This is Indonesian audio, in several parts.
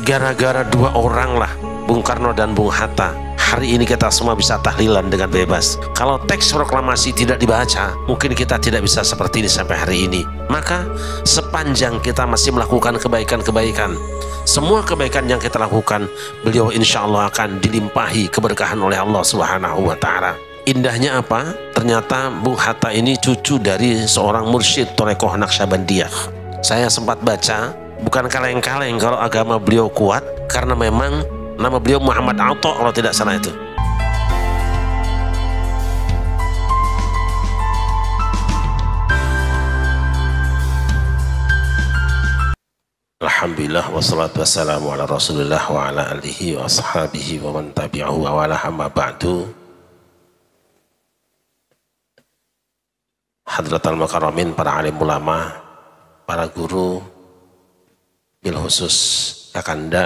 Gara-gara dua orang lah, Bung Karno dan Bung Hatta, hari ini kita semua bisa tahlilan dengan bebas. Kalau teks proklamasi tidak dibaca, mungkin kita tidak bisa seperti ini sampai hari ini. Maka sepanjang kita masih melakukan kebaikan-kebaikan, semua kebaikan yang kita lakukan, beliau insya Allah akan dilimpahi keberkahan oleh Allah Subhanahu wa Ta'ala. Indahnya apa? Ternyata Bung Hatta ini cucu dari seorang mursyid Thorekoh Naqsyabandiyah. Saya sempat baca, bukan kaleng-kaleng kalau agama beliau kuat, karena memang nama beliau Muhammad Atha kalau tidak salah itu. Alhamdulillah wassalatu wassalamu ala Rasulillah wa ala alihi wa ashabihi wa man tabi'ahu wa wala hamma ba'du. Hadratal Mukarramin, para alim ulama, para guru, bil khusus Kakanda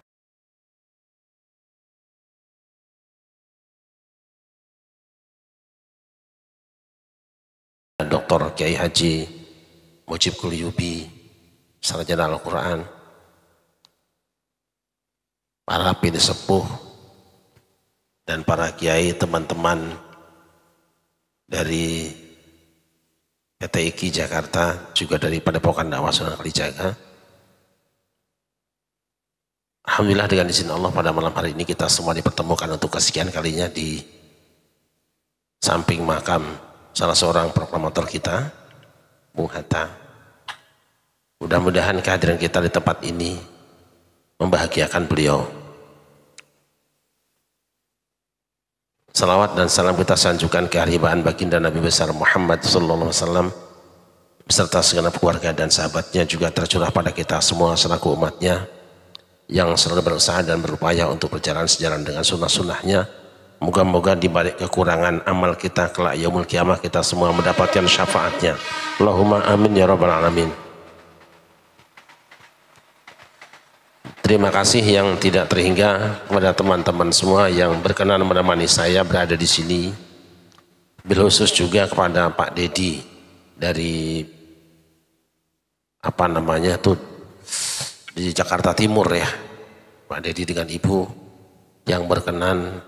Dr. Kiai Haji Mujib Kulyubi, sarjana Al-Quran, para pilih sepuh dan para kiai, teman-teman dari PT IKI Jakarta, juga dari Padepokan Dakwah Sunan Kalijaga. Alhamdulillah dengan izin Allah pada malam hari ini kita semua dipertemukan untuk kesekian kalinya di samping makam salah seorang proklamator kita, Bung Hatta. Mudah-mudahan kehadiran kita di tempat ini membahagiakan beliau. Salawat dan salam kita sanjungkan keharibaan baginda Nabi besar Muhammad sallallahu alaihi wasallam beserta segenap keluarga dan sahabatnya, juga tercurah pada kita semua selaku umatnya yang selalu berusaha dan berupaya untuk berjalan sejalan dengan sunnah-sunnahnya. Moga-moga di balik kekurangan amal kita kelak yaumul kiamah kita semua mendapatkan syafaatnya. Allahumma amin ya rabbal alamin. Terima kasih yang tidak terhingga kepada teman-teman semua yang berkenan menemani saya berada di sini. Bil khusus juga kepada Pak Dedi dari apa namanya tuh di Jakarta Timur ya, Pak Dedi dengan Ibu yang berkenan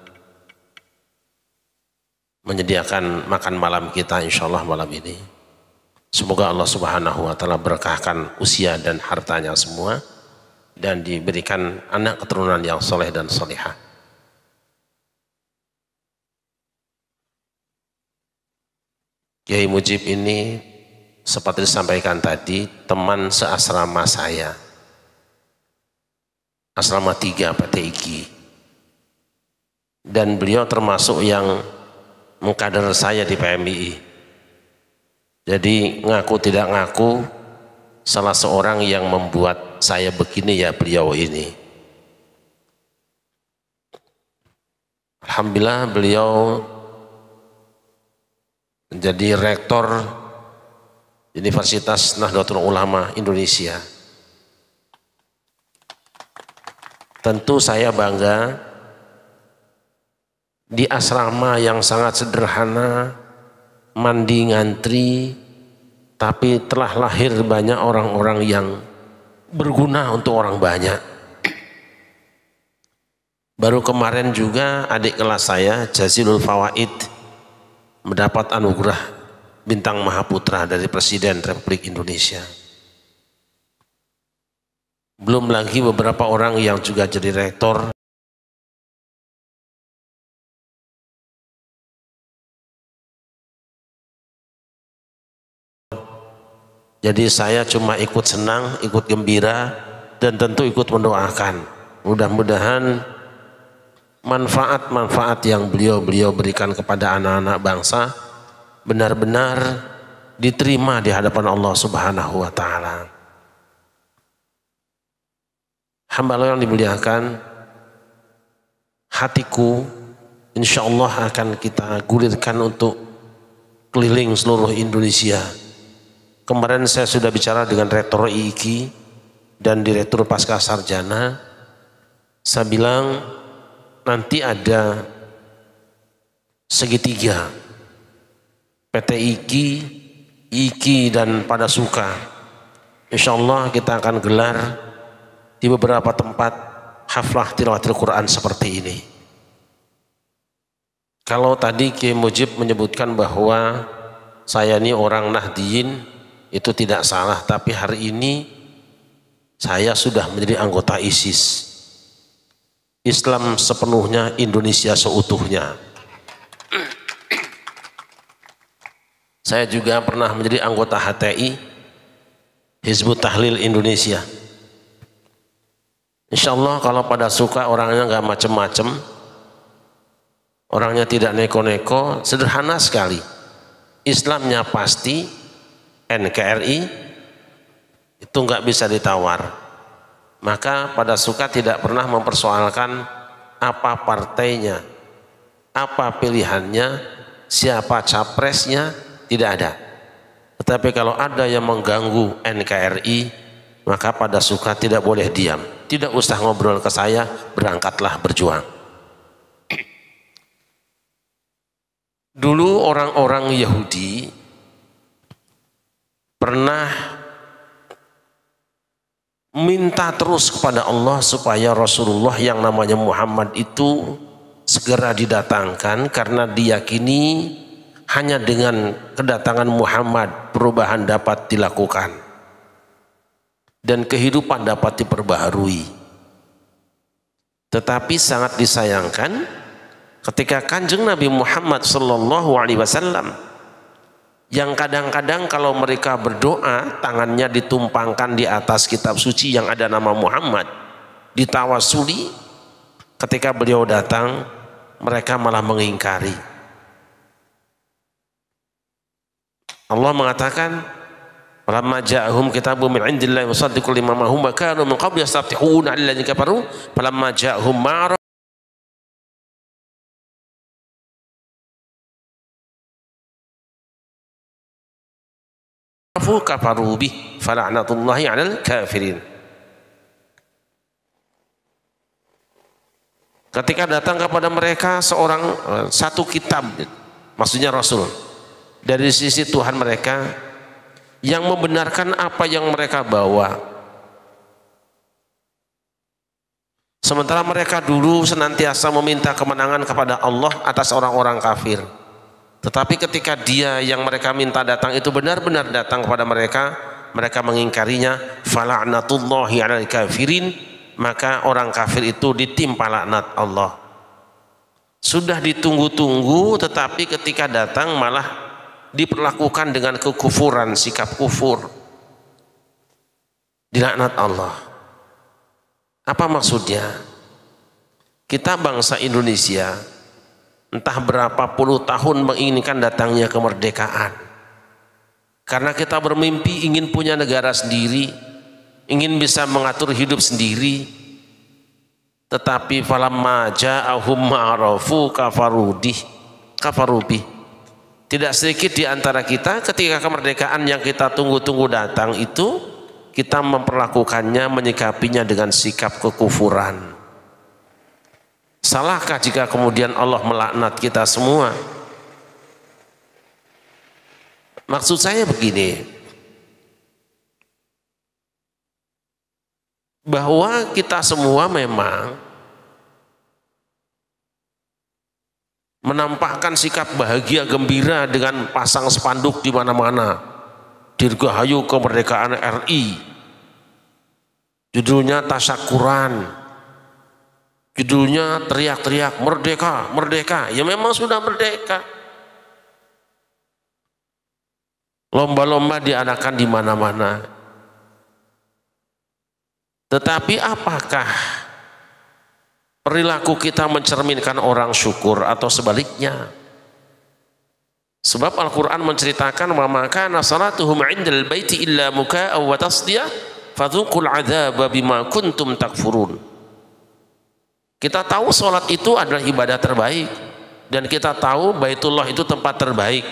menyediakan makan malam kita insya Allah malam ini. Semoga Allah Subhanahu wa Ta'ala berkahkan usia dan hartanya semua, dan diberikan anak keturunan yang soleh dan solehah. Kiai Mujib ini seperti disampaikan tadi, teman seasrama saya, asrama 3 PT IKI, dan beliau termasuk yang mengkader saya di PMII. Jadi ngaku tidak ngaku, salah seorang yang membuat saya begini ya beliau ini. Alhamdulillah beliau menjadi rektor Universitas Nahdlatul Ulama Indonesia. Tentu saya bangga di asrama yang sangat sederhana, mandi ngantri, tapi telah lahir banyak orang-orang yang berguna untuk orang banyak. Baru kemarin juga adik kelas saya, Jazilul Fawaid, mendapat anugerah Bintang Mahaputra dari Presiden Republik Indonesia. Belum lagi beberapa orang yang juga jadi rektor. Jadi saya cuma ikut senang, ikut gembira, dan tentu ikut mendoakan. Mudah-mudahan manfaat-manfaat yang beliau berikan kepada anak-anak bangsa benar-benar diterima di hadapan Allah Subhanahu wa Ta'ala. Hamba Allah yang dimuliakan, hatiku insya Allah akan kita gulirkan untuk keliling seluruh Indonesia. Kemarin saya sudah bicara dengan Rektor IKI dan Direktur Pasca Sarjana. Saya bilang nanti ada segitiga PT IKI, IKI dan Padasuka. Insya Allah kita akan gelar di beberapa tempat haflah tilawatil Quran seperti ini. Kalau tadi Kiai Mujib menyebutkan bahwa saya ini orang Nahdiyin, itu tidak salah, tapi hari ini saya sudah menjadi anggota ISIS. Islam sepenuhnya, Indonesia seutuhnya. Saya juga pernah menjadi anggota HTI, Hizbut Tahlil Indonesia. Insya Allah kalau pada suka orangnya nggak macem-macem, orangnya tidak neko-neko, sederhana sekali. Islamnya pasti, NKRI itu nggak bisa ditawar. Maka pada suka tidak pernah mempersoalkan apa partainya, apa pilihannya, siapa capresnya, tidak ada. Tetapi kalau ada yang mengganggu NKRI, maka pada suka tidak boleh diam. Tidak usah ngobrol ke saya, berangkatlah berjuang. Dulu orang-orang Yahudi pernah minta terus kepada Allah supaya Rasulullah yang namanya Muhammad itu segera didatangkan, karena diyakini hanya dengan kedatangan Muhammad perubahan dapat dilakukan dan kehidupan dapat diperbaharui. Tetapi sangat disayangkan ketika Kanjeng Nabi Muhammad sallallahu alaihi wasallam yang kadang-kadang kalau mereka berdoa tangannya ditumpangkan di atas kitab suci yang ada nama Muhammad, ditawasuli, ketika beliau datang mereka malah mengingkari. Allah mengatakan, "Falamma ja'ahum kitabun min 'indillahi musaddiqun lima ma'hum wa kanu min qabli yastaftihuna 'alal ladzina kafaru falamma ja'ahum ma kafaru bih fala'natullahi 'alal kafirin." Ketika datang kepada mereka satu kitab, maksudnya Rasul dari sisi Tuhan mereka yang membenarkan apa yang mereka bawa, sementara mereka dulu senantiasa meminta kemenangan kepada Allah atas orang-orang kafir. Tetapi ketika dia yang mereka minta datang itu benar-benar datang kepada mereka, mereka mengingkarinya. Fala'natullahi 'alal kafirin, maka orang kafir itu ditimpa laknat Allah. Sudah ditunggu-tunggu, tetapi ketika datang malah diperlakukan dengan kekufuran, sikap kufur, dilaknat Allah. Apa maksudnya? Kita bangsa Indonesia entah berapa puluh tahun menginginkan datangnya kemerdekaan, karena kita bermimpi ingin punya negara sendiri, ingin bisa mengatur hidup sendiri. Tetapi falamma ja'ahum ma'arafu kafarubih. Tidak sedikit di antara kita ketika kemerdekaan yang kita tunggu-tunggu datang itu, kita memperlakukannya, menyikapinya dengan sikap kekufuran. Salahkah jika kemudian Allah melaknat kita semua? Maksud saya begini, bahwa kita semua memang menampakkan sikap bahagia gembira dengan pasang spanduk di mana-mana, dirgahayu kemerdekaan RI, judulnya tasyakuran, judulnya teriak-teriak merdeka, merdeka. Ya memang sudah merdeka. Lomba-lomba diadakan di mana-mana. Tetapi apakah perilaku kita mencerminkan orang syukur atau sebaliknya? Sebab Al-Quran menceritakan, wa ma kana salatuhum 'indal baiti illa muka'aw wa tasdiyah fadzuqul 'adzaba bima kuntum takfurun. Kita tahu salat itu adalah ibadah terbaik, dan kita tahu Baitullah itu tempat terbaik.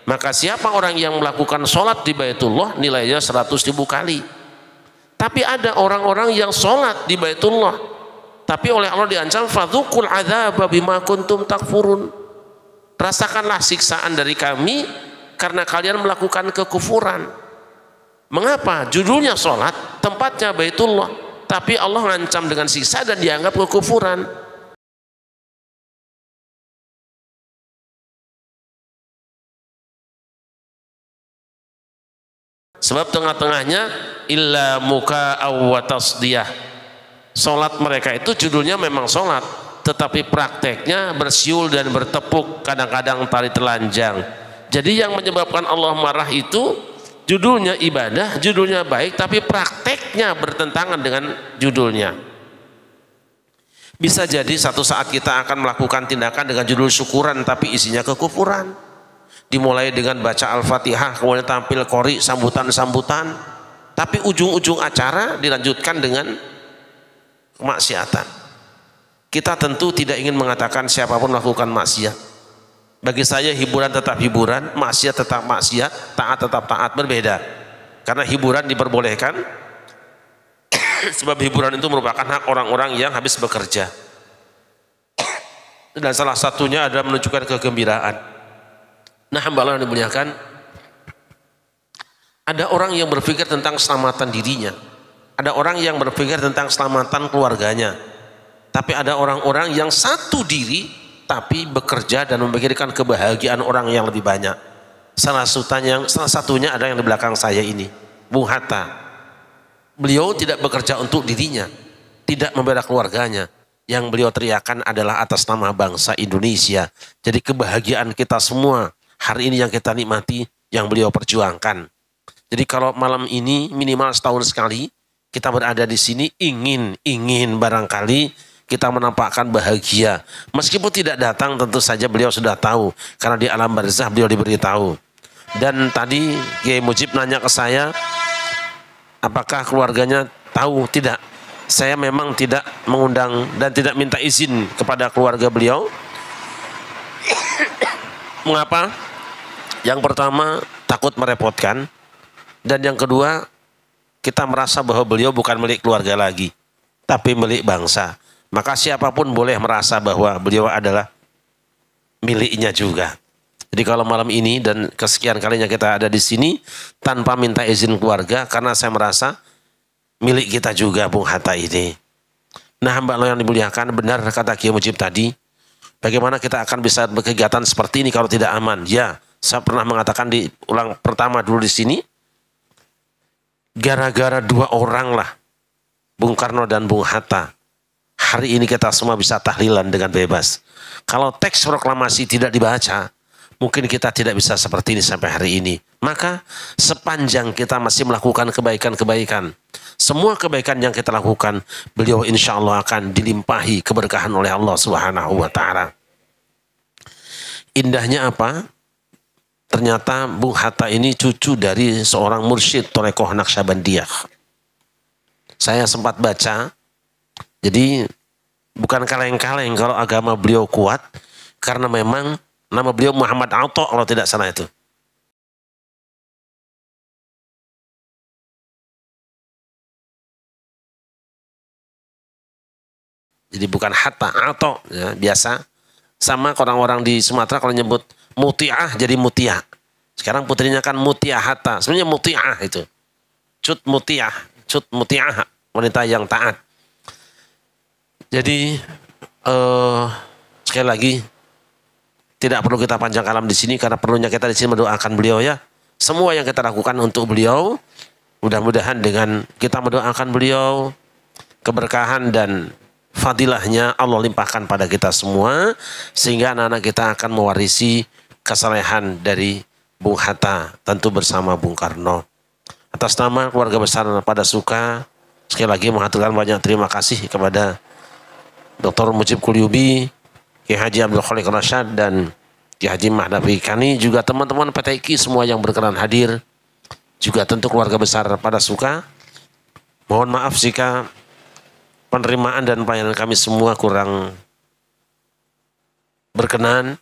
Maka siapa orang yang melakukan salat di Baitullah nilainya 100.000 kali. Tapi ada orang-orang yang salat di Baitullah, tapi oleh Allah diancam fadzuqul 'adzaba bima kuntum takfurun. Rasakanlah siksaan dari kami karena kalian melakukan kekufuran. Mengapa? Judulnya sholat, tempatnya Baitullah. tapi Allah ngancam dengan siksa dan dianggap kekufuran. Sebab tengah-tengahnya illa muka wa tasdiyah. Salat mereka itu judulnya memang salat, tetapi prakteknya bersiul dan bertepuk, kadang-kadang tari telanjang. Jadi yang menyebabkan Allah marah itu judulnya ibadah, judulnya baik, tapi prakteknya bertentangan dengan judulnya. Bisa jadi satu saat kita akan melakukan tindakan dengan judul syukuran tapi isinya kekufuran. Dimulai dengan baca Al-Fatihah, kemudian tampil qori, sambutan-sambutan, tapi ujung-ujung acara dilanjutkan dengan kemaksiatan. Kita tentu tidak ingin mengatakan siapapun melakukan maksiat. Bagi saya hiburan tetap hiburan, maksiat tetap maksiat, taat tetap taat, berbeda. Karena hiburan diperbolehkan sebab hiburan itu merupakan hak orang-orang yang habis bekerja. Dan salah satunya adalah menunjukkan kegembiraan. Nah, hamba Allah yang dimuliakan, ada orang yang berpikir tentang keselamatan dirinya, ada orang yang berpikir tentang keselamatan keluarganya, tapi ada orang-orang yang satu diri tapi bekerja dan memikirkan kebahagiaan orang yang lebih banyak. Salah satunya ada yang di belakang saya ini, Bung Hatta. Beliau tidak bekerja untuk dirinya, tidak membela keluarganya. Yang beliau teriakan adalah atas nama bangsa Indonesia. Jadi kebahagiaan kita semua hari ini yang kita nikmati, yang beliau perjuangkan. Jadi kalau malam ini minimal setahun sekali kita berada di sini, ingin barangkali kita menampakkan bahagia. Meskipun tidak datang, tentu saja beliau sudah tahu, karena di alam barzah beliau diberitahu. Dan tadi Kiai Mujib nanya ke saya, apakah keluarganya tahu? Tidak. Saya memang tidak mengundang dan tidak minta izin kepada keluarga beliau. Mengapa? Yang pertama, takut merepotkan. Dan yang kedua, kita merasa bahwa beliau bukan milik keluarga lagi, tapi milik bangsa. Maka siapapun boleh merasa bahwa beliau adalah miliknya juga. Jadi kalau malam ini dan kesekian kalinya kita ada di sini tanpa minta izin keluarga, karena saya merasa milik kita juga Bung Hatta ini. Nah, hamba Allah yang dimuliakan, benar kata Kiai Mujib tadi, bagaimana kita akan bisa berkegiatan seperti ini kalau tidak aman? Ya, saya pernah mengatakan di ulang pertama dulu di sini, gara-gara dua orang lah, Bung Karno dan Bung Hatta, hari ini kita semua bisa tahlilan dengan bebas. Kalau teks proklamasi tidak dibaca, mungkin kita tidak bisa seperti ini sampai hari ini. Maka sepanjang kita masih melakukan kebaikan-kebaikan, semua kebaikan yang kita lakukan, beliau insya Allah akan dilimpahi keberkahan oleh Allah Subhanahu wa Ta'ala. Indahnya apa? Ternyata Bung Hatta ini cucu dari seorang mursyid Torekoh Naqsyabandiyah. Saya sempat baca. Jadi bukan kaleng-kaleng kalau agama beliau kuat, karena memang nama beliau Muhammad Atha kalau tidak salah itu. Jadi bukan Hatta, Atha ya, biasa. Sama orang-orang di Sumatera kalau nyebut Mutiah jadi Mutia. Sekarang putrinya kan Mutia Hatta. Sebenarnya Mutiah itu. Cut Mutiah, wanita yang taat. Jadi sekali lagi tidak perlu kita panjang kalam di sini, karena perlunya kita di sini mendoakan beliau ya. Semua yang kita lakukan untuk beliau, mudah-mudahan dengan kita mendoakan beliau, keberkahan dan fadilahnya Allah limpahkan pada kita semua, sehingga anak-anak kita akan mewarisi kesalehan dari Bung Hatta, tentu bersama Bung Karno. Atas nama keluarga besar pada suka, sekali lagi mengaturkan banyak terima kasih kepada Dr. Mujib Qulyubi, Kiai Haji Abdul Khaliq Rasyad, dan Kiai Haji Mahdawi Kani, juga teman-teman PTIQ semua yang berkenan hadir, juga tentu keluarga besar pada suka. Mohon maaf jika penerimaan dan pelayanan kami semua kurang berkenan.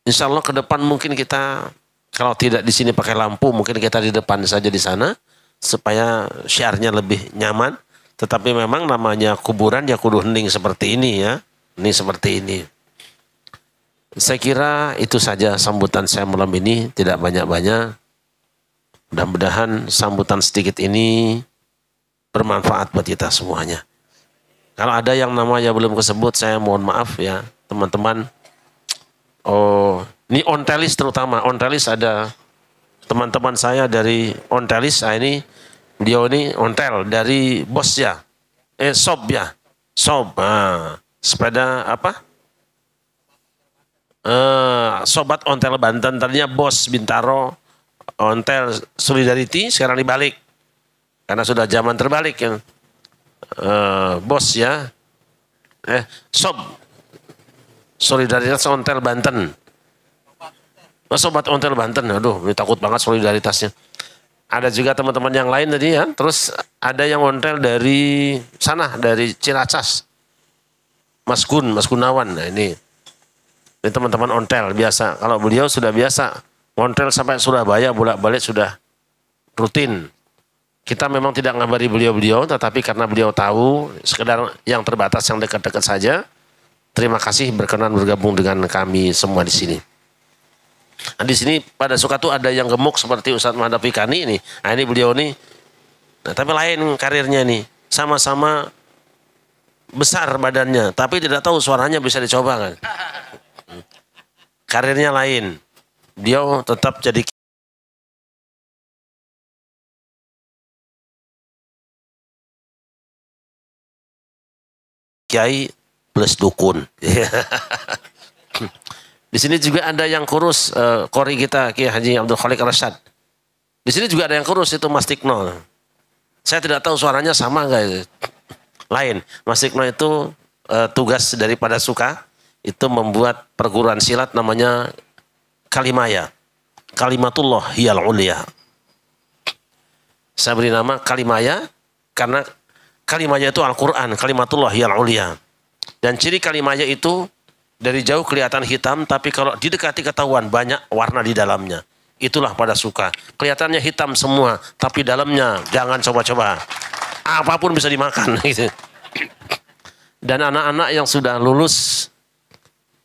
Insya Allah ke depan mungkin kita, kalau tidak di sini pakai lampu, mungkin kita di depan saja di sana, supaya syiarnya lebih nyaman. Tetapi memang namanya kuburan ya kudu hening seperti ini ya. Ini seperti ini. Saya kira itu saja sambutan saya malam ini, tidak banyak-banyak. Mudah-mudahan sambutan sedikit ini bermanfaat buat kita semuanya. Kalau ada yang namanya belum kesebut, saya mohon maaf ya teman-teman. Oh, ini Ontelis terutama. Ontelis ada teman-teman saya dari Ontelis. Nah, ini beliau ini Ontel dari bos ya. Sob ya. Sob. Nah, sepeda apa? Sobat Ontel Banten. Tadinya bos Bintaro. Ontel Solidarity sekarang dibalik. Karena sudah zaman terbalik ya. Bos ya, Sob Solidaritas Ontel Banten. Sobat Ontel Banten, aduh ini takut banget solidaritasnya. Ada juga teman-teman yang lain tadi ya. Terus ada yang ontel dari sana, dari Ciracas, Mas Gunawan. Nah ini teman-teman ontel biasa. Kalau beliau sudah biasa ontel sampai Surabaya bolak-balik sudah rutin. Kita memang tidak ngabari beliau-beliau, tetapi karena beliau tahu sekedar yang terbatas, yang dekat-dekat saja. Terima kasih berkenan bergabung dengan kami semua di sini. Nah, di sini pada suka tuh ada yang gemuk seperti Ustadz Muhammad Fikani ini. Nah ini beliau nih, nah, tapi lain karirnya nih. Sama-sama besar badannya, tapi tidak tahu suaranya bisa dicoba kan. Karirnya lain. Beliau tetap jadi kiai plus dukun. Di sini juga ada yang kurus, kori kita Kiai Haji Abdul Khalik Rasyad. Di sini juga ada yang kurus, itu Mas Tikno. Saya tidak tahu suaranya sama enggak. Lain. Mas Tikno itu tugas daripada suka itu membuat perguruan silat namanya Kalimaya. Kalimatullah hiyal ulia. Saya beri nama Kalimaya karena Kalimaya itu Al-Quran, Kalimatullah hiyal ulia. Dan ciri Kalimaya itu dari jauh kelihatan hitam, tapi kalau didekati ketahuan banyak warna di dalamnya. Itulah pada suka. Kelihatannya hitam semua, tapi dalamnya jangan coba-coba. Apapun bisa dimakan. Gitu. Dan anak-anak yang sudah lulus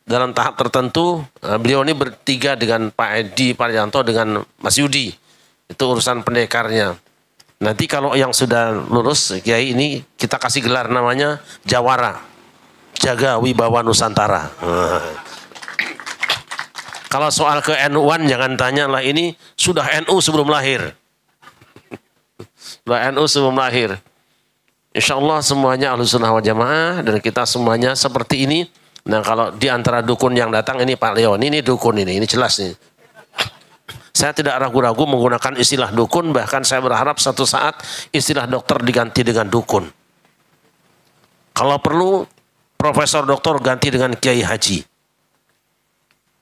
dalam tahap tertentu, beliau ini bertiga dengan Pak Edi Parianto dengan Mas Yudi. Itu urusan pendekarnya. Nanti kalau yang sudah lulus Kiai ini kita kasih gelar namanya Jawara, Jaga Wibawa Nusantara. Kalau soal ke NU-an jangan tanya lah, ini sudah NU sebelum lahir. Sudah NU sebelum lahir. Insya Allah semuanya Ahlussunnah wal Jamaah dan kita semuanya seperti ini. Nah kalau di antara dukun yang datang ini Pak Leon, ini dukun ini jelas nih. Saya tidak ragu-ragu menggunakan istilah dukun, bahkan saya berharap satu saat istilah dokter diganti dengan dukun. Kalau perlu, profesor doktor ganti dengan Kiai Haji.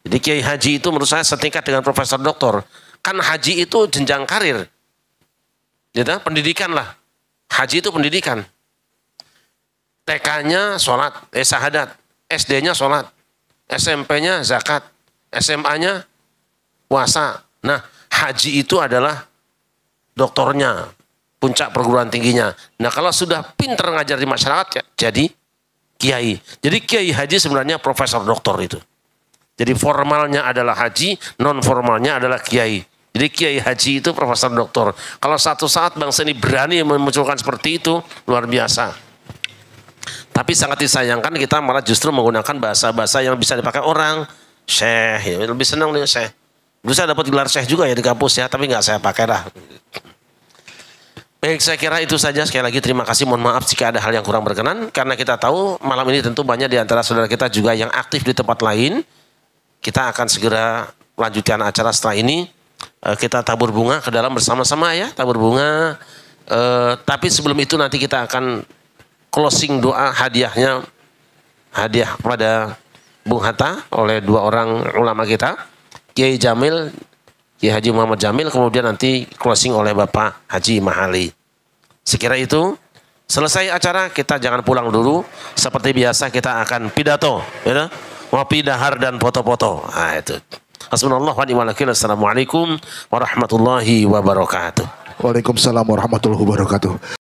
Jadi Kiai Haji itu menurut saya setingkat dengan profesor doktor. Kan haji itu jenjang karir. Jadi pendidikan lah. Haji itu pendidikan. TK-nya sholat, syahadat. SD-nya sholat. SMP-nya zakat. SMA-nya puasa. Nah, haji itu adalah doktornya, puncak perguruan tingginya. Nah, kalau sudah pinter ngajar di masyarakat, ya, jadi kiai. Jadi kiai haji sebenarnya profesor doktor itu. Jadi formalnya adalah haji, non formalnya adalah kiai. Jadi kiai haji itu profesor doktor. Kalau satu saat bangsa ini berani memunculkan seperti itu, luar biasa. Tapi sangat disayangkan kita malah justru menggunakan bahasa-bahasa yang bisa dipakai orang. Syekh, ya, lebih senang nih syekh. Dulu saya dapat gelar syekh juga ya di kampus ya, tapi nggak saya pakai dah. Baik, saya kira itu saja. Sekali lagi terima kasih, mohon maaf jika ada hal yang kurang berkenan. Karena kita tahu malam ini tentu banyak di antara saudara kita juga yang aktif di tempat lain. Kita akan segera melanjutkan acara setelah ini. Kita tabur bunga ke dalam bersama-sama ya, tabur bunga. Tapi sebelum itu nanti kita akan closing doa hadiahnya. Hadiah pada Bung Hatta oleh dua orang ulama kita. Kiai Jamil, Kiai Haji Muhammad Jamil, kemudian nanti closing oleh Bapak Haji Mahali. Sekira itu, selesai acara kita jangan pulang dulu. Seperti biasa kita akan pidato, ya, ngopi dahar dan foto-foto. Nah itu. Hasbunallah wa ni'mal wakil. Assalamualaikum warahmatullahi wabarakatuh. Waalaikumsalam warahmatullahi wabarakatuh.